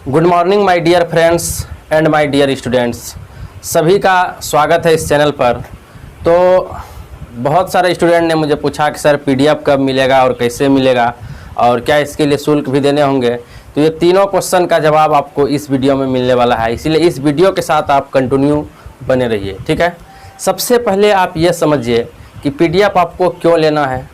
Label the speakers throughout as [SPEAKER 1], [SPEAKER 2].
[SPEAKER 1] Good morning my dear friends and my dear students, सभी का स्वागत है इस चैनल पर। तो बहुत सारे स्टूडेंट ने मुझे पूछा कि सर पीडीएफ कब मिलेगा और कैसे मिलेगा और क्या इसके लिए शुल्क भी देने होंगे। तो ये तीनों क्वेश्चन का जवाब आपको इस वीडियो में मिलने वाला है, इसीलिए इस वीडियो के साथ आप कंटिन्यू बने रहिए। ठीक है, सबसे पहले आप ये समझिए कि पीडीएफ आपको क्यों लेना है।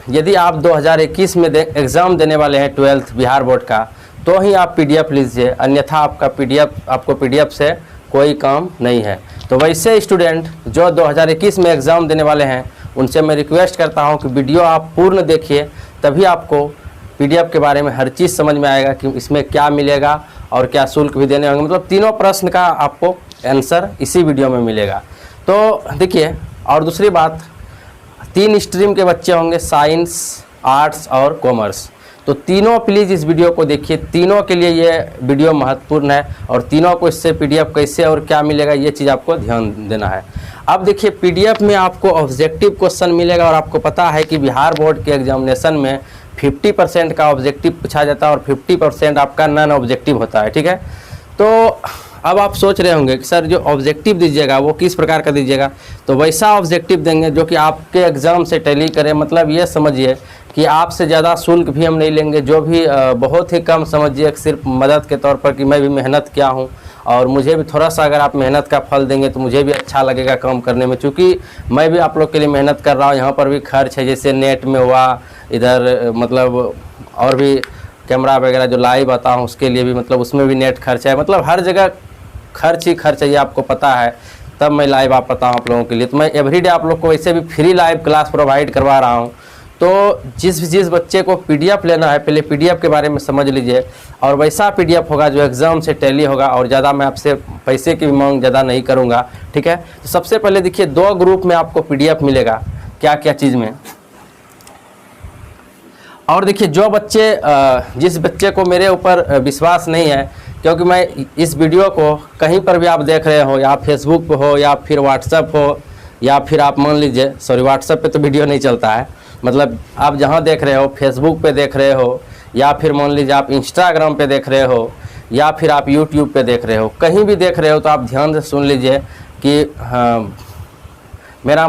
[SPEAKER 1] यदि आप 2021 में एग्ज़ाम देने वाले हैं 12th बिहार बोर्ड का, तो ही आप पीडीएफ लीजिए, अन्यथा आपको पीडीएफ से कोई काम नहीं है। तो वैसे स्टूडेंट जो 2021 में एग्ज़ाम देने वाले हैं, उनसे मैं रिक्वेस्ट करता हूं कि वीडियो आप पूर्ण देखिए, तभी आपको पीडीएफ के बारे में हर चीज़ समझ में आएगा कि इसमें क्या मिलेगा और क्या शुल्क भी देने होंगे। मतलब तीनों प्रश्न का आपको आंसर इसी वीडियो में मिलेगा। तो देखिए, और दूसरी बात, 3 स्ट्रीम के बच्चे होंगे, साइंस, आर्ट्स और कॉमर्स। तो तीनों प्लीज़ इस वीडियो को देखिए, तीनों के लिए ये वीडियो महत्वपूर्ण है और तीनों को इससे पीडीएफ कैसे और क्या मिलेगा ये चीज़ आपको ध्यान देना है। अब देखिए, पीडीएफ में आपको ऑब्जेक्टिव क्वेश्चन मिलेगा और आपको पता है कि बिहार बोर्ड के एग्जामिनेशन में 50% का ऑब्जेक्टिव पूछा जाता है और 50% आपका नॉन ऑब्जेक्टिव होता है। ठीक है, तो अब आप सोच रहे होंगे कि सर जो ऑब्जेक्टिव दीजिएगा वो किस प्रकार का दीजिएगा। तो वैसा ऑब्जेक्टिव देंगे जो कि आपके एग्ज़ाम से टैली करे। मतलब ये समझिए कि आपसे ज़्यादा शुल्क भी हम नहीं लेंगे, जो भी बहुत ही कम समझिए, सिर्फ मदद के तौर पर कि मैं भी मेहनत किया हूँ और मुझे भी थोड़ा सा अगर आप मेहनत का फल देंगे तो मुझे भी अच्छा लगेगा काम करने में, क्योंकि मैं भी आप लोग के लिए मेहनत कर रहा हूँ। यहाँ पर भी खर्च है, जैसे नेट में हुआ, इधर मतलब और भी कैमरा वगैरह जो लाइव आता हूँ उसके लिए भी, मतलब उसमें भी नेट खर्च है। मतलब हर जगह खर्च ही खर्च है, ये आपको पता है, तब मैं लाइव आप बताऊँ आप लोगों के लिए। तो मैं एवरीडे आप लोग को वैसे भी फ्री लाइव क्लास प्रोवाइड करवा रहा हूँ। तो जिस बच्चे को पीडीएफ लेना है, पहले पीडीएफ के बारे में समझ लीजिए, और वैसा पीडीएफ होगा जो एग्ज़ाम से टैली होगा, और ज़्यादा मैं आपसे पैसे की भी मांग ज़्यादा नहीं करूँगा। ठीक है, तो सबसे पहले देखिए, 2 ग्रुप में आपको पीडीएफ मिलेगा, क्या क्या चीज़ में। और देखिए, जो बच्चे जिस बच्चे को मेरे ऊपर विश्वास नहीं है, क्योंकि मैं इस वीडियो को कहीं पर भी आप देख रहे हो, या फेसबुक पे हो या फिर व्हाट्सएप हो, या फिर आप मान लीजिए, सॉरी व्हाट्सएप पे तो वीडियो नहीं चलता है, मतलब आप जहाँ देख रहे हो, फेसबुक पे देख रहे हो, या फिर मान लीजिए आप इंस्टाग्राम पे देख रहे हो, या फिर आप यूट्यूब पे देख रहे हो, कहीं भी देख रहे हो, तो आप ध्यान से सुन लीजिए कि मेरा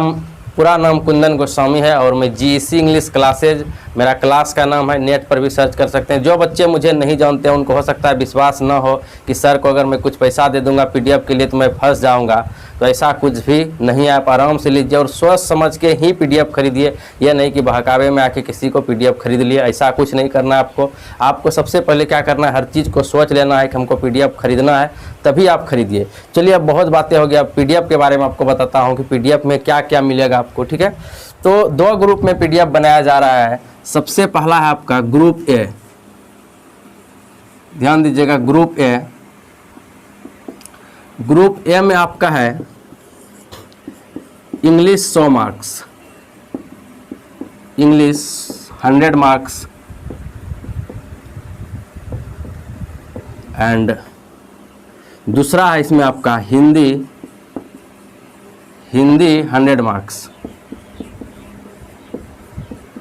[SPEAKER 1] पूरा नाम कुंदन गोस्वामी है और मैं जीईसी इंग्लिश क्लासेज मेरा क्लास का नाम है। नेट पर भी सर्च कर सकते हैं। जो बच्चे मुझे नहीं जानते हैं उनको हो सकता है विश्वास ना हो कि सर को अगर मैं कुछ पैसा दे दूंगा पीडीएफ के लिए तो मैं फंस जाऊंगा। तो ऐसा कुछ भी नहीं है, आप आराम से लीजिए और सोच समझ के ही पीडीएफ खरीदिए। यह नहीं कि बहकावे में आके किसी को पीडीएफ खरीद लिए, ऐसा कुछ नहीं करना है आपको सबसे पहले क्या करना है, हर चीज़ को सोच लेना है कि हमको पीडीएफ खरीदना है, तभी आप खरीदिए। चलिए, अब बहुत बातें हो गई, अब पीडीएफ के बारे में आपको बताता हूँ कि पीडीएफ में क्या क्या मिलेगा आपको। ठीक है, तो 2 ग्रुप में पीडीएफ बनाया जा रहा है। सबसे पहला है आपका ग्रुप ए, ध्यान दीजिएगा, ग्रुप ए। ग्रुप ए में आपका है English 100 marks, English 100 marks and दूसरा है इसमें आपका हिंदी 100 मार्क्स।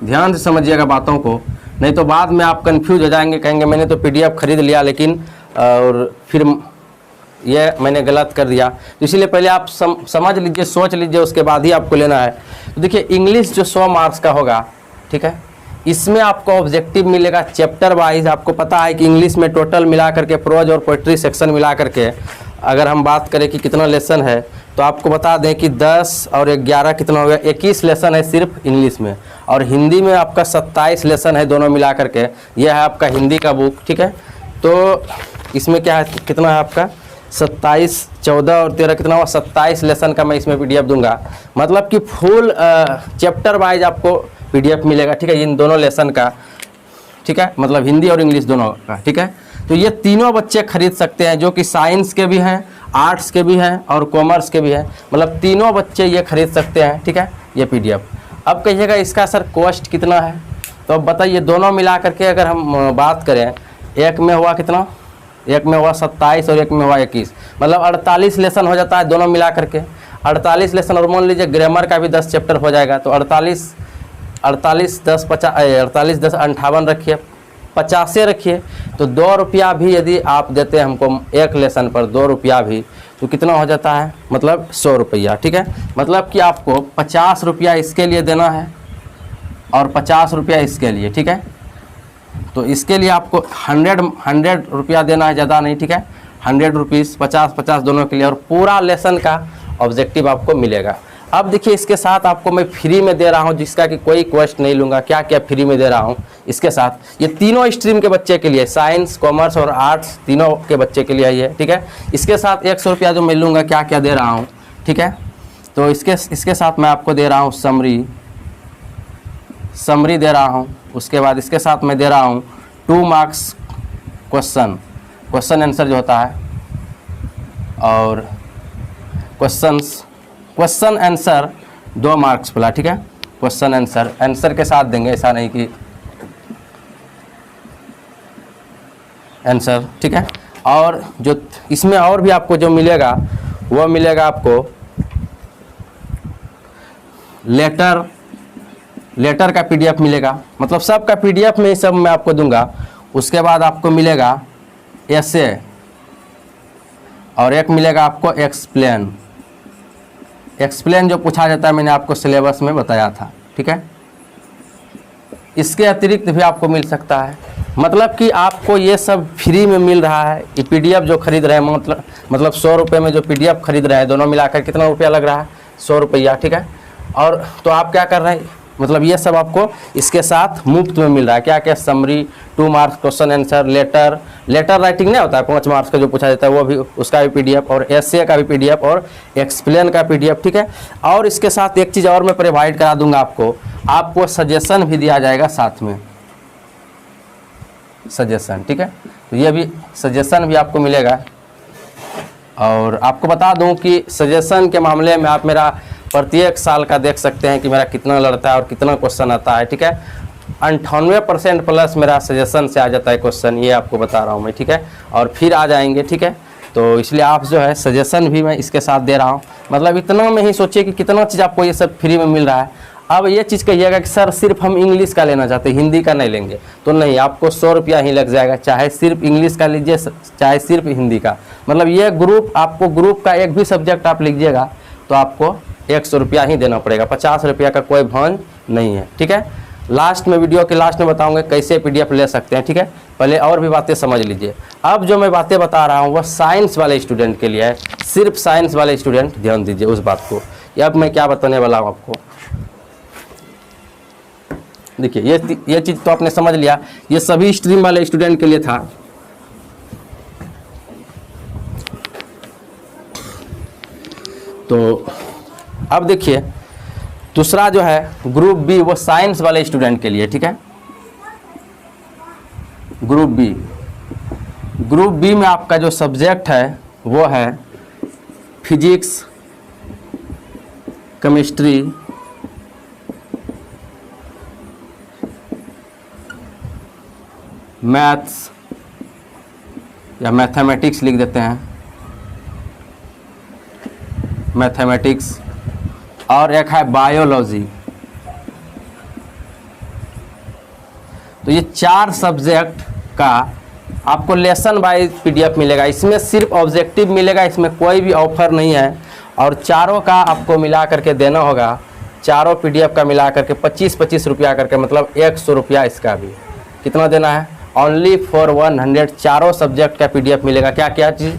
[SPEAKER 1] ध्यान से समझिएगा बातों को, नहीं तो बाद में आप कंफ्यूज हो जाएंगे, कहेंगे मैंने तो पीडीएफ खरीद लिया लेकिन और फिर ये मैंने गलत कर दिया। तो इसीलिए पहले आप समझ लीजिए, सोच लीजिए, उसके बाद ही आपको लेना है। तो देखिए, इंग्लिश जो 100 मार्क्स का होगा, ठीक है, इसमें आपको ऑब्जेक्टिव मिलेगा चैप्टर वाइज। आपको पता है कि इंग्लिश में टोटल मिला करके प्रोज और पोइट्री सेक्शन मिला करके अगर हम बात करें कि कितना लेसन है, तो आपको बता दें कि 10 और 11 कितना हो गया, 21 लेसन है सिर्फ इंग्लिश में। और हिंदी में आपका 27 लेसन है दोनों मिला करके। यह है आपका हिंदी का बुक। ठीक है, तो इसमें क्या है, कितना है आपका 27, 14 और 13 कितना हुआ, 27 लेसन का मैं इसमें पीडीएफ दूंगा। मतलब कि फुल चैप्टर वाइज आपको पीडीएफ मिलेगा। ठीक है, इन दोनों लेसन का। ठीक है, मतलब हिंदी और इंग्लिश दोनों का। ठीक है, तो ये तीनों बच्चे खरीद सकते हैं, जो कि साइंस के भी हैं, आर्ट्स के भी हैं और कॉमर्स के भी हैं। मतलब तीनों बच्चे ये खरीद सकते हैं। ठीक है, ये पीडीएफ। अब कहिएगा इसका सर कॉस्ट कितना है, तो अब बताइए, दोनों मिला करके अगर हम बात करें, एक में हुआ कितना, एक में हुआ 27 और एक में हुआ 21, मतलब 48 लेसन हो जाता है दोनों मिला करके। 48 लेसन, और मान लीजिए ग्रामर का भी 10 चैप्टर हो जाएगा, तो 48 10 50 48 10 58 रखिए, 50 रखिए, तो 2 रुपया भी यदि आप देते हैं हमको एक लेसन पर 2 रुपया भी, तो कितना हो जाता है, मतलब 100 रुपया। ठीक है, मतलब कि आपको 50 रुपया इसके लिए देना है और 50 रुपया इसके लिए। ठीक है, तो इसके लिए आपको 100 रुपया देना है, ज़्यादा नहीं। ठीक है, 100 रुपीज़, 50 दोनों के लिए, और पूरा लेसन का ऑब्जेक्टिव आपको मिलेगा। अब देखिए, इसके साथ आपको मैं फ्री में दे रहा हूँ, जिसका कि कोई कॉस्ट नहीं लूँगा। क्या क्या फ्री में दे रहा हूँ इसके साथ, ये तीनों स्ट्रीम के बच्चे के लिए, साइंस, कॉमर्स और आर्ट्स तीनों के बच्चे के लिए ये। ठीक है, इसके साथ 100 रुपया जो मैं लूँगा, क्या क्या दे रहा हूँ। ठीक है, तो इसके साथ मैं आपको दे रहा हूँ समरी दे रहा हूँ। उसके बाद इसके साथ मैं दे रहा हूँ 2 मार्क्स क्वेश्चन आंसर जो होता है, और क्वेश्चन आंसर 2 मार्क्स वाला। ठीक है, क्वेश्चन आंसर के साथ देंगे, ऐसा नहीं कि आंसर। ठीक है, और जो इसमें और भी आपको जो मिलेगा, वो मिलेगा आपको लेटर का PDF मिलेगा, मतलब सब का PDF में ही सब मैं आपको दूंगा। उसके बाद आपको मिलेगा ऐसे, और एक मिलेगा आपको एक्सप्लेन जो पूछा जाता है, मैंने आपको सिलेबस में बताया था। ठीक है, इसके अतिरिक्त भी आपको मिल सकता है, मतलब कि आपको ये सब फ्री में मिल रहा है। ये PDF जो खरीद रहे हैं, मतलब 100 रुपये में जो PDF खरीद रहे हैं, दोनों मिलाकर कितना रुपया लग रहा है, 100 रुपया। ठीक है, और तो आप क्या कर रहे हैं, मतलब ये सब आपको इसके साथ मुफ्त में मिल रहा है। क्या क्या, summary, 2 marks question answer, letter writing नहीं होता है 5 मार्क्स का जो पूछा जाता है, वो भी, उसका भी PDF, और एसे का भी PDF, और एक्सप्लेन का PDF। ठीक है, और इसके साथ एक चीज़ और मैं प्रोवाइड करा दूंगा आपको सजेशन भी दिया जाएगा साथ में, सजेशन। ठीक है, तो ये भी सजेशन भी आपको मिलेगा। और आपको बता दूं कि सजेशन के मामले में आप मेरा प्रत्येक साल का देख सकते हैं कि मेरा कितना लड़ता है और कितना क्वेश्चन आता है। ठीक है, 98% प्लस मेरा सजेशन से आ जाता है क्वेश्चन, ये आपको बता रहा हूँ मैं। ठीक है, और फिर आ जाएंगे। ठीक है, तो इसलिए आप जो है सजेशन भी मैं इसके साथ दे रहा हूँ। मतलब इतना में ही सोचिए कि कितना चीज़ आपको ये सब फ्री में मिल रहा है। अब ये चीज़ कहिएगा कि सर सिर्फ हम इंग्लिश का लेना चाहते हैं, हिंदी का नहीं लेंगे, तो नहीं, आपको 100 रुपया ही लग जाएगा, चाहे सिर्फ इंग्लिश का लीजिए, चाहे सिर्फ हिंदी का। मतलब ये आपको ग्रुप का एक भी सब्जेक्ट आप लीजिएगा तो आपको 100 रुपया ही देना पड़ेगा, 50 रुपया का कोई भांज नहीं है। ठीक है, लास्ट में, वीडियो के लास्ट में बताऊंगा कैसे PDF ले सकते हैं। ठीक है, पहले और भी बातें समझ लीजिए। अब जो मैं बातें बता रहा हूँ वह साइंस वाले स्टूडेंट के लिए है, सिर्फ साइंस वाले स्टूडेंट ध्यान दीजिए उस बात को। अब मैं क्या बताने वाला हूँ आपको, देखिए ये चीज़ तो आपने समझ लिया, ये सभी स्ट्रीम वाले स्टूडेंट के लिए था। तो अब देखिए, दूसरा जो है ग्रुप B, वो साइंस वाले स्टूडेंट के लिए। ठीक है, ग्रुप बी में आपका जो सब्जेक्ट है वो है फिजिक्स, केमिस्ट्री, मैथ्स या मैथमेटिक्स लिख देते हैं, मैथमेटिक्स, और एक है बायोलॉजी। तो ये 4 सब्जेक्ट का आपको लेसन वाइज PDF मिलेगा। इसमें सिर्फ ऑब्जेक्टिव मिलेगा, इसमें कोई भी ऑफर नहीं है, और चारों का आपको मिला करके देना होगा, चारों PDF का मिला करके 25-25 रुपया करके, मतलब 100 रुपया इसका भी। कितना देना है, ओनली फॉर 100। चारों सब्जेक्ट का PDF मिलेगा। क्या क्या चीज़,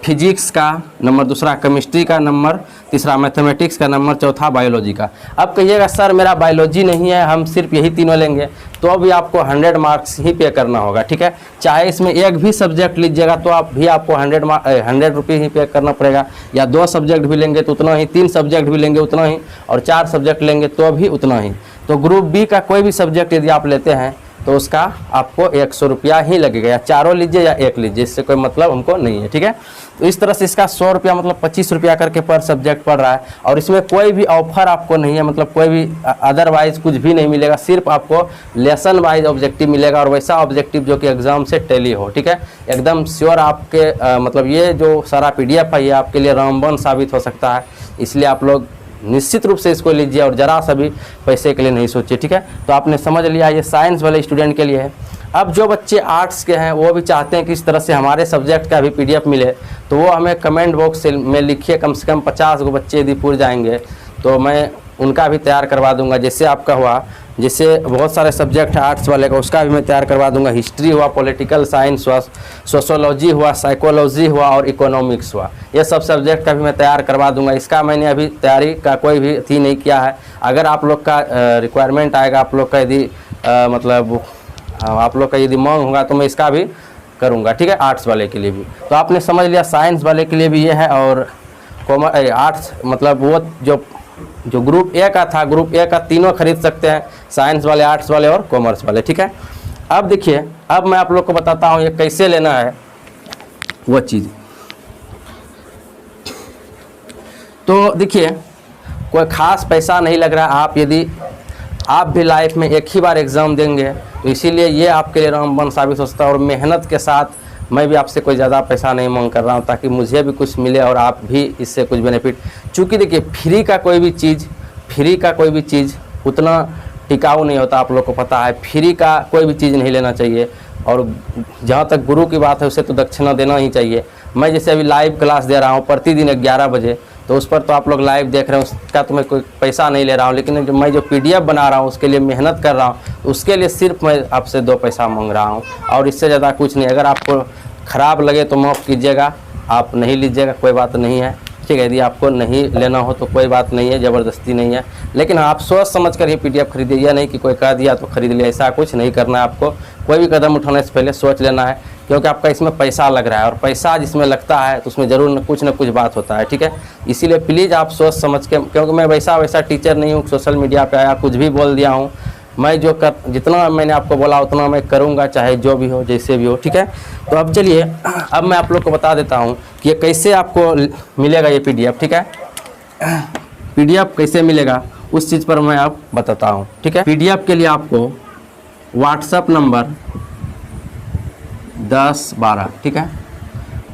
[SPEAKER 1] फिजिक्स का नंबर, दूसरा केमिस्ट्री का नंबर, तीसरा मैथमेटिक्स का नंबर, चौथा बायोलॉजी का। अब कहिएगा सर मेरा बायोलॉजी नहीं है, हम सिर्फ यही तीनों लेंगे, तो भी आपको 100 मार्क्स ही पे करना होगा। ठीक है, चाहे इसमें एक भी सब्जेक्ट लीजिएगा तो आपको 100 रुपये ही पे करना पड़ेगा, या 2 सब्जेक्ट भी लेंगे तो उतना ही, 3 सब्जेक्ट भी लेंगे उतना ही, और 4 सब्जेक्ट लेंगे तो भी उतना ही। तो ग्रुप B का कोई भी सब्जेक्ट यदि आप लेते हैं तो उसका आपको 100 रुपया ही लगेगा, या चारों लीजिए या एक लीजिए, इससे कोई मतलब हमको नहीं है। ठीक है, तो इस तरह से इसका 100 रुपया मतलब 25 रुपया करके पर सब्जेक्ट पड़ रहा है, और इसमें कोई भी ऑफर आपको नहीं है, मतलब कोई भी अदरवाइज कुछ भी नहीं मिलेगा, सिर्फ आपको लेसन वाइज ऑब्जेक्टिव मिलेगा, और वैसा ऑब्जेक्टिव जो कि एग्जाम से टैली हो। ठीक है, एकदम श्योर आपके मतलब ये जो सारा PDF है ये आपके लिए रामबाण साबित हो सकता है, इसलिए आप लोग निश्चित रूप से इसको लीजिए और ज़रा सा भी पैसे के लिए नहीं सोचिए। ठीक है, तो आपने समझ लिया, ये साइंस वाले स्टूडेंट के लिए है। अब जो बच्चे आर्ट्स के हैं वो भी चाहते हैं कि इस तरह से हमारे सब्जेक्ट का भी PDF मिले, तो वो हमें कमेंट बॉक्स में लिखिए। कम से कम 50 गो बच्चे यदि पूर जाएंगे तो मैं उनका भी तैयार करवा दूंगा। जैसे आपका हुआ, जैसे बहुत सारे सब्जेक्ट है आर्ट्स वाले का, उसका भी मैं तैयार करवा दूंगा। हिस्ट्री हुआ, पॉलिटिकल साइंस हुआ, सोशोलॉजी हुआ, साइकोलॉजी हुआ और इकोनॉमिक्स हुआ, ये सब सब्जेक्ट का भी मैं तैयार करवा दूंगा। इसका मैंने अभी तैयारी का कोई भी अथी नहीं किया है। अगर आप लोग का रिक्वायरमेंट आएगा, आप लोग का यदि मतलब आप लोग का यदि मांग होगा तो मैं इसका भी करूँगा, ठीक है, आर्ट्स वाले के लिए भी। तो आपने समझ लिया, साइंस वाले के लिए भी ये है, और आर्ट्स मतलब वो जो ग्रुप ए का था, ग्रुप ए का तीनों खरीद सकते हैं, साइंस वाले, आर्ट्स वाले और कॉमर्स वाले, ठीक है। अब देखिए, अब मैं आप लोग को बताता हूँ ये कैसे लेना है वो चीज़। तो देखिए, कोई ख़ास पैसा नहीं लग रहा। आप यदि आप भी लाइफ में एक ही बार एग्ज़ाम देंगे, तो इसीलिए ये आपके लिए रामबाण साबित हो सकता है। और मेहनत के साथ मैं भी आपसे कोई ज़्यादा पैसा नहीं मांग कर रहा हूँ, ताकि मुझे भी कुछ मिले और आप भी इससे कुछ बेनिफिट। चूँकि देखिए, फ्री का कोई भी चीज़ उतना टिकाऊ नहीं होता, आप लोग को पता है। फ्री का कोई भी चीज़ नहीं लेना चाहिए। और जहाँ तक गुरु की बात है, उसे तो दक्षिणा देना ही चाहिए। मैं जैसे अभी लाइव क्लास दे रहा हूँ प्रतिदिन 11 बजे, तो उस पर तो आप लोग लाइव देख रहे हैं, उसका तो मैं कोई पैसा नहीं ले रहा हूँ। लेकिन जो मैं PDF बना रहा हूँ उसके लिए मेहनत कर रहा हूँ, तो उसके लिए सिर्फ मैं आपसे 2 पैसा मांग रहा हूँ, और इससे ज़्यादा कुछ नहीं। अगर आपको ख़राब लगे तो माफ़ कीजिएगा, आप नहीं लीजिएगा, कोई बात नहीं है, ठीक है। यदि आपको नहीं लेना हो तो कोई बात नहीं है, ज़बरदस्ती नहीं है। लेकिन आप सोच समझ कर ही PDF खरीदिए, यह नहीं कि कोई कह दिया तो खरीद लिया, ऐसा कुछ नहीं करना है। आपको कोई भी कदम उठाने से पहले सोच लेना है, क्योंकि आपका इसमें पैसा लग रहा है, और पैसा जिसमें लगता है तो उसमें ज़रूर न कुछ बात होता है, ठीक है। इसीलिए प्लीज़ आप सोच समझ के, क्योंकि मैं वैसा टीचर नहीं हूँ सोशल मीडिया पे आया कुछ भी बोल दिया हूँ। मैं जितना मैंने आपको बोला उतना मैं करूँगा, चाहे जो भी हो, जैसे भी हो, ठीक है। तो अब चलिए, अब मैं आप लोग को बता देता हूँ कि ये कैसे आपको मिलेगा ये PDF, ठीक है। PDF कैसे मिलेगा उस चीज़ पर मैं आप बताता हूँ, ठीक है। PDF के लिए आपको व्हाट्सएप नंबर 1012, ठीक है,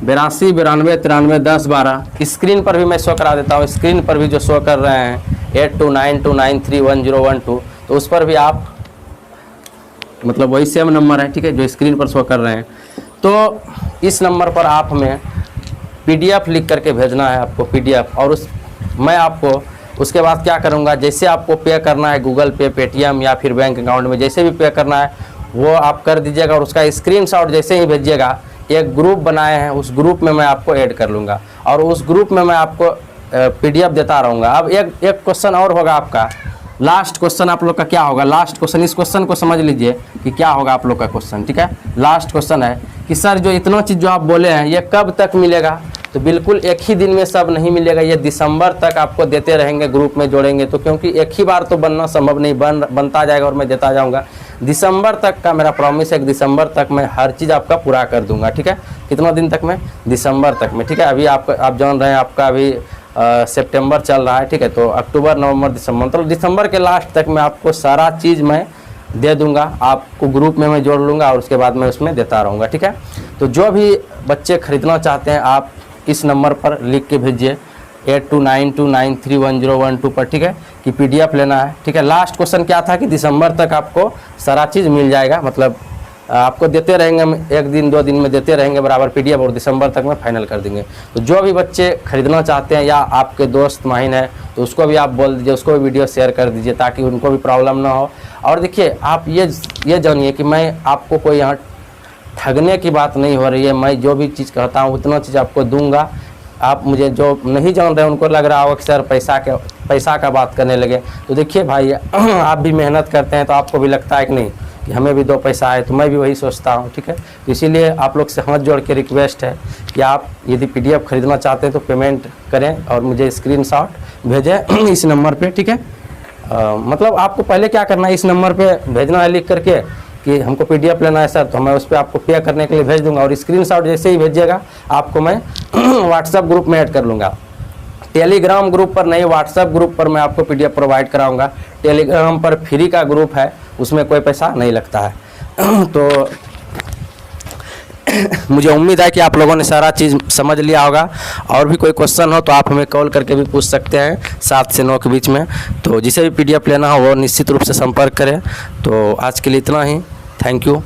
[SPEAKER 1] 82 92 93 1012। स्क्रीन पर भी मैं शो करा देता हूँ। स्क्रीन पर भी जो शो कर रहे हैं 8292931012, तो उस पर भी आप मतलब वही सेम नंबर है, ठीक है, जो स्क्रीन पर शो कर रहे हैं। तो इस नंबर पर आप हमें PDF लिख करके भेजना है आपको, PDF। और मैं आपको उसके बाद क्या करूँगा, जैसे आपको पे करना है गूगल पे, पेटीएम या फिर बैंक अकाउंट में, जैसे भी पे करना है वो आप कर दीजिएगा। और उसका स्क्रीनशॉट जैसे ही भेजिएगा, एक ग्रुप बनाए हैं, उस ग्रुप में मैं आपको ऐड कर लूँगा, और उस ग्रुप में मैं आपको PDF देता रहूँगा। अब एक क्वेश्चन और होगा आपका, लास्ट क्वेश्चन आप लोग का क्या होगा, लास्ट क्वेश्चन, इस क्वेश्चन को समझ लीजिए कि क्या होगा आप लोग का क्वेश्चन, ठीक है। लास्ट क्वेश्चन है कि सर जो इतना चीज़ जो आप बोले हैं ये कब तक मिलेगा। तो बिल्कुल एक ही दिन में सब नहीं मिलेगा, ये दिसंबर तक आपको देते रहेंगे, ग्रुप में जोड़ेंगे तो, क्योंकि एक ही बार तो बनना संभव नहीं, बनता जाएगा और मैं देता जाऊँगा। दिसंबर तक का मेरा प्रॉमिस है कि दिसंबर तक मैं हर चीज़ आपका पूरा कर दूँगा, ठीक है। कितना दिन तक में, दिसंबर तक में, ठीक है। अभी आप जान रहे हैं आपका अभी सितंबर चल रहा है, ठीक है। तो अक्टूबर नवंबर दिसंबर, मतलब दिसंबर के लास्ट तक मैं आपको सारा चीज़ मैं दे दूंगा, आपको ग्रुप में मैं जोड़ लूँगा, और उसके बाद मैं उसमें देता रहूँगा, ठीक है। तो जो भी बच्चे ख़रीदना चाहते हैं आप इस नंबर पर लिख के भेजिए 8292931012 पर, ठीक है, कि PDF लेना है, ठीक है। लास्ट क्वेश्चन क्या था कि दिसंबर तक आपको सारा चीज़ मिल जाएगा, मतलब आपको देते रहेंगे, 1 दिन 2 दिन में देते रहेंगे बराबर PDF, और दिसंबर तक में फाइनल कर देंगे। तो जो भी बच्चे खरीदना चाहते हैं या आपके दोस्त माहिन है तो उसको भी आप बोल दीजिए, उसको भी वीडियो शेयर कर दीजिए, ताकि उनको भी प्रॉब्लम ना हो। और देखिए, आप ये जानिए कि मैं आपको कोई यहाँ ठगने की बात नहीं हो रही है। मैं जो भी चीज़ कहता हूँ उतना चीज़ आपको दूंगा। आप मुझे जो नहीं जान रहे उनको लग रहा होगा कि सर पैसा का बात करने लगे, तो देखिए भाई आप भी मेहनत करते हैं तो आपको भी लगता है कि नहीं कि हमें भी 2 पैसा है, तो मैं भी वही सोचता हूँ, ठीक है। तो इसीलिए आप लोग से हाथ जोड़ के रिक्वेस्ट है कि आप यदि PDF खरीदना चाहते हैं तो पेमेंट करें और मुझे स्क्रीनशॉट भेजें इस नंबर पे, ठीक है। मतलब आपको पहले क्या करना है, इस नंबर पे भेजना है लिख करके कि हमको PDF लेना है सर, तो मैं उस पर आपको पे करने के लिए भेज दूंगा, और स्क्रीनशॉट जैसे ही भेजिएगा आपको मैं व्हाट्सएप ग्रुप में ऐड कर लूँगा। टेलीग्राम ग्रुप पर नहीं, व्हाट्सएप ग्रुप पर मैं आपको PDF प्रोवाइड कराऊंगा। टेलीग्राम पर फ्री का ग्रुप है, उसमें कोई पैसा नहीं लगता है। तो मुझे उम्मीद है कि आप लोगों ने सारा चीज़ समझ लिया होगा। और भी कोई क्वेश्चन हो तो आप हमें कॉल करके भी पूछ सकते हैं 7 से 9 के बीच में। तो जिसे भी PDF लेना हो वो निश्चित रूप से संपर्क करें। तो आज के लिए इतना ही, थैंक यू।